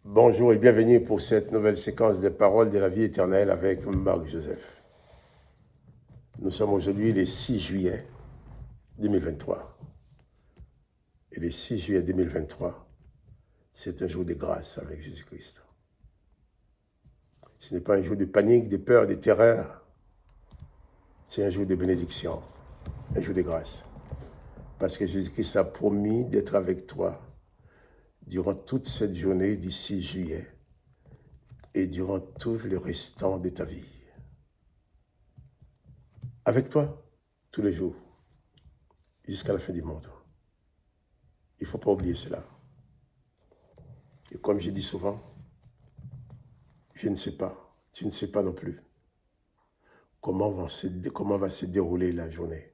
Bonjour et bienvenue pour cette nouvelle séquence des paroles de la vie éternelle avec Marc Joseph. Nous sommes aujourd'hui le 6 juillet 2023. Et le 6 juillet 2023, c'est un jour de grâce avec Jésus-Christ. Ce n'est pas un jour de panique, de peur, de terreur. C'est un jour de bénédiction, un jour de grâce. Parce que Jésus-Christ a promis d'être avec toi durant toute cette journée du 6 juillet et durant tout le restant de ta vie. Avec toi, tous les jours, jusqu'à la fin du monde. Il ne faut pas oublier cela. Et comme je dis souvent, je ne sais pas, tu ne sais pas non plus comment va se dérouler la journée.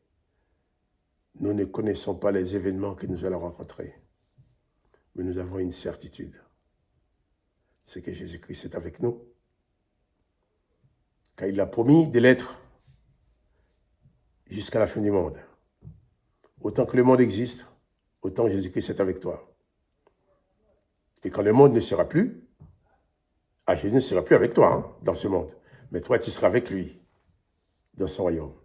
Nous ne connaissons pas les événements que nous allons rencontrer, mais nous avons une certitude. C'est que Jésus-Christ est avec nous. Car il a promis de l'être jusqu'à la fin du monde. Autant que le monde existe, autant Jésus-Christ est avec toi. Et quand le monde ne sera plus, Jésus ne sera plus avec toi dans ce monde. Mais toi, tu seras avec lui dans son royaume.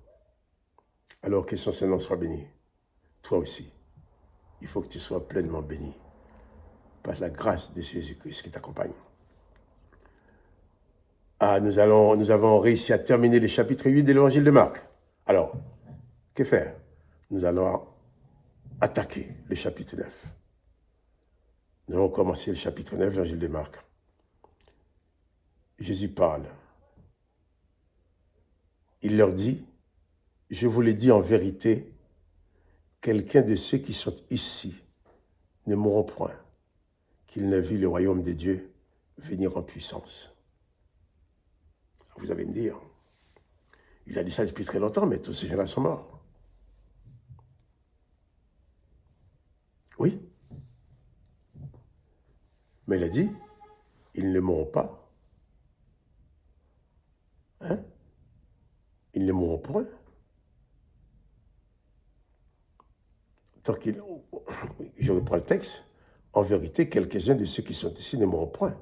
Alors que son Saint-Nom soit béni. Toi aussi, il faut que tu sois pleinement béni par la grâce de Jésus-Christ qui t'accompagne. Nous avons réussi à terminer le chapitre 8 de l'évangile de Marc. Alors, que faire? Nous allons attaquer le chapitre 9. Nous allons commencer le chapitre 9 de l'évangile de Marc. Jésus parle. Il leur dit, je vous le dis en vérité, quelqu'un de ceux qui sont ici ne mourront point, qu'il n'ait vu le royaume de Dieu venir en puissance. Vous allez me dire, il a dit ça depuis très longtemps, mais tous ces gens-là sont morts. Oui. Mais il a dit, ils ne mourront pas. Ils ne mourront point. Je reprends le texte. En vérité, quelques-uns de ceux qui sont ici ne mourront point.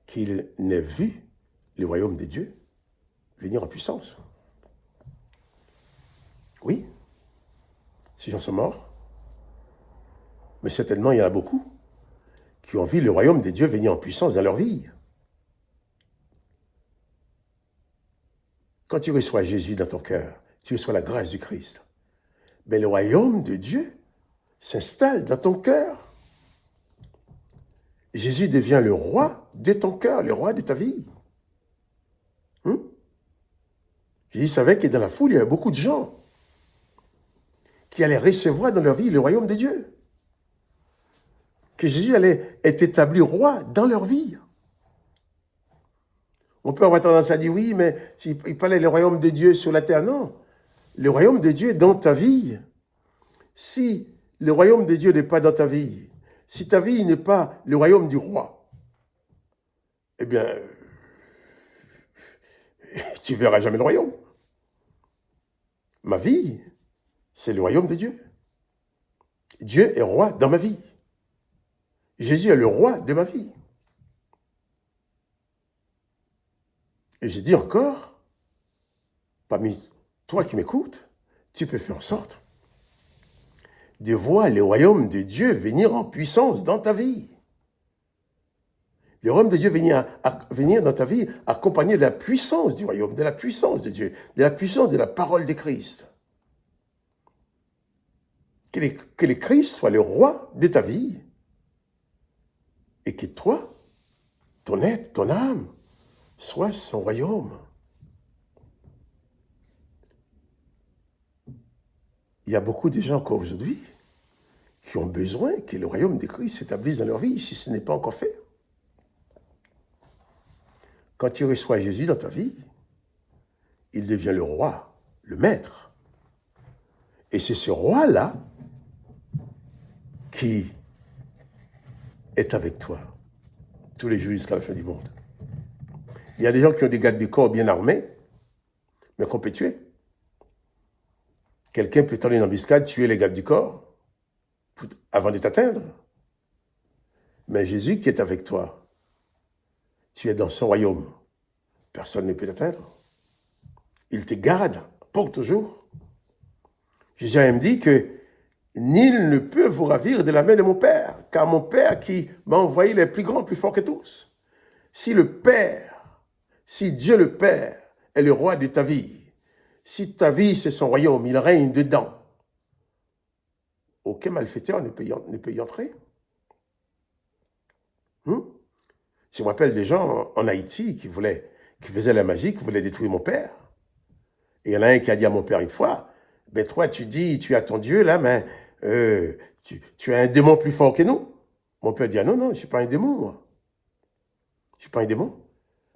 Qu'il n'ait vu le royaume de Dieu venir en puissance. Oui, ces gens sont morts. Mais certainement, il y en a beaucoup qui ont vu le royaume de Dieu venir en puissance dans leur vie. Quand tu reçois Jésus dans ton cœur, tu reçois la grâce du Christ. Mais le royaume de Dieu s'installe dans ton cœur. Jésus devient le roi de ton cœur, le roi de ta vie. Jésus savait que dans la foule, il y avait beaucoup de gens qui allaient recevoir dans leur vie le royaume de Dieu. Que Jésus allait être établi roi dans leur vie. On peut avoir tendance à dire, oui, mais il parlait du royaume de Dieu sur la terre. Non, le royaume de Dieu est dans ta vie. Si le royaume de Dieu n'est pas dans ta vie, si ta vie n'est pas le royaume du roi, eh bien, tu ne verras jamais le royaume. Ma vie, c'est le royaume de Dieu. Dieu est roi dans ma vie. Jésus est le roi de ma vie. Et j'ai dit encore, parmi toi qui m'écoutes, tu peux faire en sorte de voir le royaume de Dieu venir en puissance dans ta vie. Le royaume de Dieu venir dans ta vie accompagné de la puissance du royaume, de la puissance de Dieu, de la puissance de la parole de Christ. Que le Christ soit le roi de ta vie et que toi, ton être, ton âme, soit son royaume. Il y a beaucoup de gens encore aujourd'hui qui ont besoin que le royaume de Christ s'établisse dans leur vie, si ce n'est pas encore fait. Quand tu reçois Jésus dans ta vie, il devient le roi, le maître. Et c'est ce roi-là qui est avec toi tous les jours jusqu'à la fin du monde. Il y a des gens qui ont des gardes du corps bien armés, mais qu'on peut tuer. Quelqu'un peut tendre une embuscade, tuer les gardes du corps avant de t'atteindre. Mais Jésus qui est avec toi, tu es dans son royaume. Personne ne peut t'atteindre. Il te garde pour toujours. Jésus me dit que nul ne peut vous ravir de la main de mon Père, car mon Père qui m'a envoyé est plus grand, plus fort que tous. Si le Père, si Dieu le Père est le roi de ta vie, si ta vie c'est son royaume, il règne dedans, aucun malfaiteur ne peut y entrer. Je me rappelle des gens en Haïti qui faisaient la magie, qui voulaient détruire mon père. Et il y en a un qui a dit à mon père une fois, ben toi tu dis, tu as ton Dieu là, mais tu as un démon plus fort que nous. Mon père dit, ah non, non, je ne suis pas un démon, moi. Je ne suis pas un démon.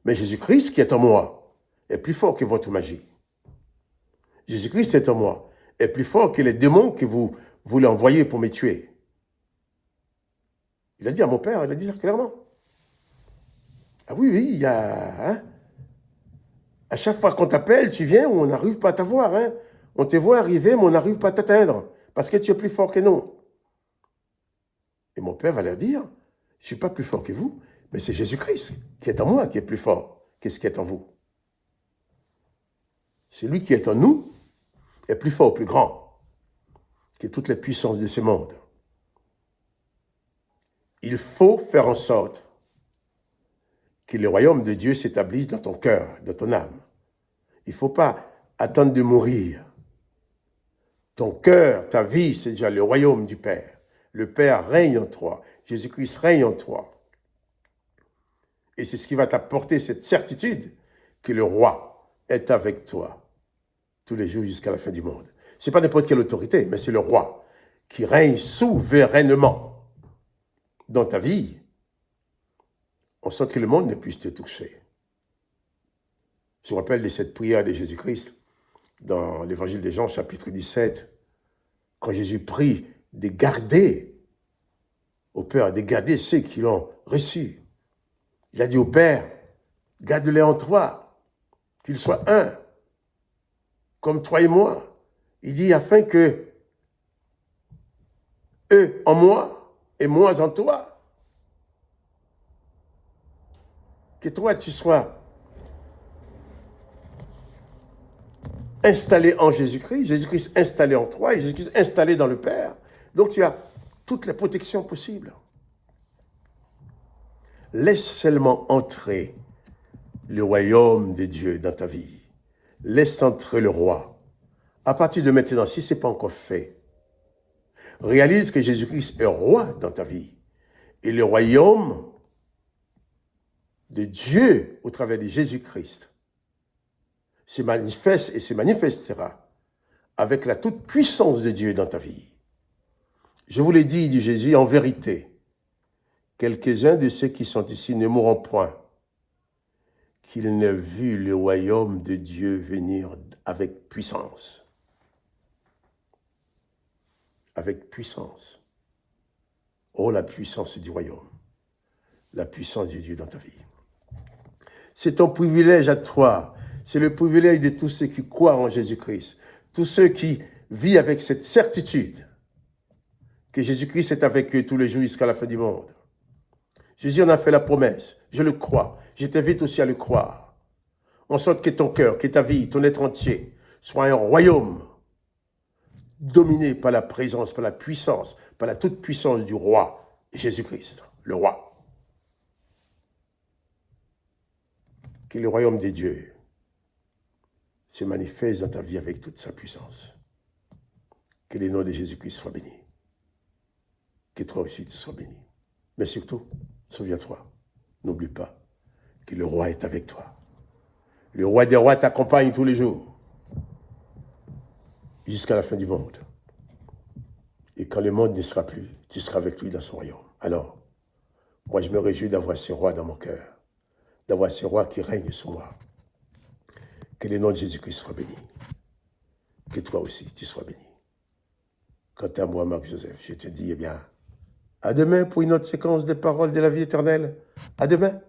Mais Jésus-Christ qui est en moi est plus fort que votre magie. Jésus-Christ est en moi est plus fort que les démons que vous voulez envoyer pour me tuer. Il a dit à mon père, il a dit ça clairement. Ah oui, oui, il y a... Hein? À chaque fois qu'on t'appelle, tu viens, on n'arrive pas à t'avoir. Hein? On te voit arriver, mais on n'arrive pas à t'atteindre. Parce que tu es plus fort que nous. Et mon père va leur dire, je ne suis pas plus fort que vous, mais c'est Jésus-Christ qui est en moi, qui est plus fort que ce qui est en vous. C'est lui qui est en nous, est plus fort, plus grand que toutes les puissances de ce monde. Il faut faire en sorte que le royaume de Dieu s'établisse dans ton cœur, dans ton âme. Il ne faut pas attendre de mourir. Ton cœur, ta vie, c'est déjà le royaume du Père. Le Père règne en toi. Jésus-Christ règne en toi. Et c'est ce qui va t'apporter cette certitude que le roi est avec toi tous les jours jusqu'à la fin du monde. Ce n'est pas n'importe quelle autorité, mais c'est le roi qui règne souverainement dans ta vie, en sorte que le monde ne puisse te toucher. Je me rappelle de cette prière de Jésus-Christ dans l'évangile de Jean, chapitre 17, quand Jésus prie de garder au Père, de garder ceux qui l'ont reçu. Il a dit au Père, garde-les en toi, qu'ils soient un, comme toi et moi. Il dit afin que eux en moi et moi en toi, que toi tu sois installé en Jésus-Christ, Jésus-Christ installé en toi et Jésus-Christ installé dans le Père. Donc tu as toutes les protections possibles. Laisse seulement entrer le royaume de Dieu dans ta vie. Laisse entrer le roi. À partir de maintenant, si ce n'est pas encore fait, réalise que Jésus-Christ est roi dans ta vie. Et le royaume de Dieu au travers de Jésus-Christ se manifeste et se manifestera avec la toute-puissance de Dieu dans ta vie. Je vous l'ai dit Jésus, en vérité, quelques-uns de ceux qui sont ici ne mourront point, qu'ils n'aient vu le royaume de Dieu venir avec puissance. Avec puissance. Oh, la puissance du royaume. La puissance de Dieu dans ta vie. C'est ton privilège à toi. C'est le privilège de tous ceux qui croient en Jésus-Christ. Tous ceux qui vivent avec cette certitude que Jésus-Christ est avec eux tous les jours jusqu'à la fin du monde. Jésus en a fait la promesse. Je le crois. Je t'invite aussi à le croire. En sorte que ton cœur, que ta vie, ton être entier soit un royaume dominé par la présence, par la puissance, par la toute-puissance du roi Jésus-Christ, le roi. Que le royaume de Dieu se manifeste dans ta vie avec toute sa puissance. Que le nom de Jésus-Christ soit béni. Que toi aussi tu sois béni. Mais surtout, souviens-toi, n'oublie pas que le roi est avec toi. Le roi des rois t'accompagne tous les jours, jusqu'à la fin du monde. Et quand le monde ne sera plus, tu seras avec lui dans son royaume. Alors, moi je me réjouis d'avoir ce roi dans mon cœur, d'avoir ce roi qui règne sur moi. Que le nom de Jésus-Christ soit béni. Que toi aussi, tu sois béni. Quant à moi, Marc-Joseph, je te dis, eh bien, à demain pour une autre séquence de paroles de la vie éternelle. À demain.